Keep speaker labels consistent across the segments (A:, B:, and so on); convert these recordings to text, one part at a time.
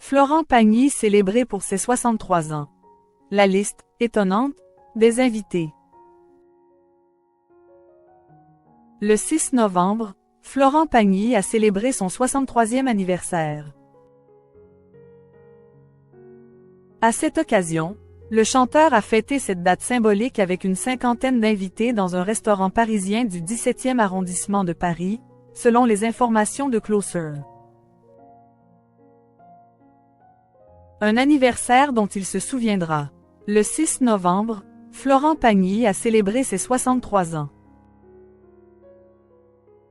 A: Florent Pagny célébré pour ses 63 ans. La liste, étonnante, des invités. Le 6 novembre, Florent Pagny a célébré son 63e anniversaire. À cette occasion, le chanteur a fêté cette date symbolique avec une cinquantaine d'invités dans un restaurant parisien du 17e arrondissement de Paris, selon les informations de Closer. Un anniversaire dont il se souviendra. Le 6 novembre, Florent Pagny a célébré ses 63 ans.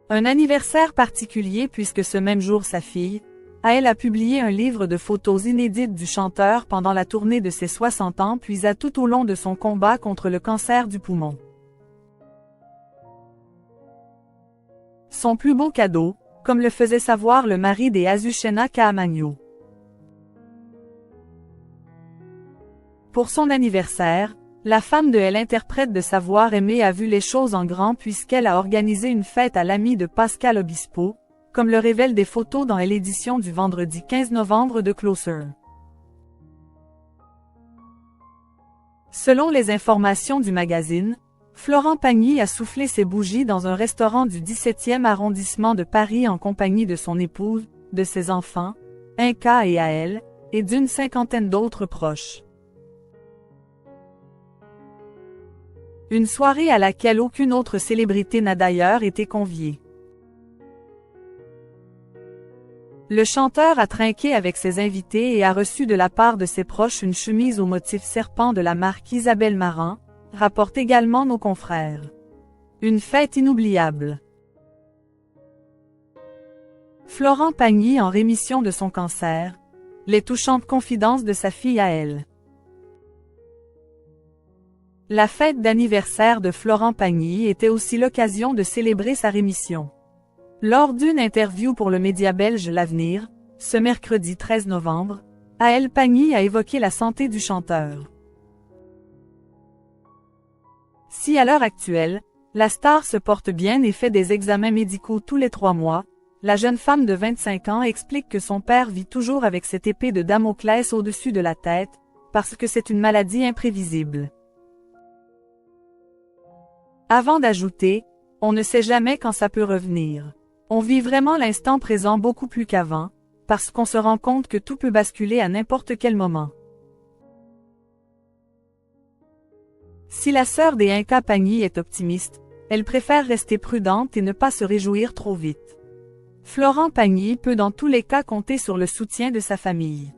A: Un anniversaire particulier puisque ce même jour sa fille, elle a publié un livre de photos inédites du chanteur pendant la tournée de ses 60 ans puis à tout au long de son combat contre le cancer du poumon. Son plus beau cadeau, comme le faisait savoir le mari des Azucena Caamaño. Pour son anniversaire, la femme de l'interprète de Savoir aimer a vu les choses en grand puisqu'elle a organisé une fête à l'ami de Pascal Obispo, comme le révèlent des photos dans l'édition du vendredi 15 novembre de Closer. Selon les informations du magazine, Florent Pagny a soufflé ses bougies dans un restaurant du 17e arrondissement de Paris en compagnie de son épouse, de ses enfants, Inka et Aël, et d'une cinquantaine d'autres proches. Une soirée à laquelle aucune autre célébrité n'a d'ailleurs été conviée. Le chanteur a trinqué avec ses invités et a reçu de la part de ses proches une chemise au motif serpent de la marque Isabelle Marant, rapporte également nos confrères. Une fête inoubliable. Florent Pagny en rémission de son cancer. Les touchantes confidences de sa fille Aël. La fête d'anniversaire de Florent Pagny était aussi l'occasion de célébrer sa rémission. Lors d'une interview pour le média belge L'Avenir, ce mercredi 13 novembre, Aël Pagny a évoqué la santé du chanteur. Si à l'heure actuelle, la star se porte bien et fait des examens médicaux tous les 3 mois, la jeune femme de 25 ans explique que son père vit toujours avec cette épée de Damoclès au-dessus de la tête, parce que c'est une maladie imprévisible. Avant d'ajouter, on ne sait jamais quand ça peut revenir. On vit vraiment l'instant présent beaucoup plus qu'avant, parce qu'on se rend compte que tout peut basculer à n'importe quel moment. Si la sœur des Inka Pagny est optimiste, elle préfère rester prudente et ne pas se réjouir trop vite. Florent Pagny peut dans tous les cas compter sur le soutien de sa famille.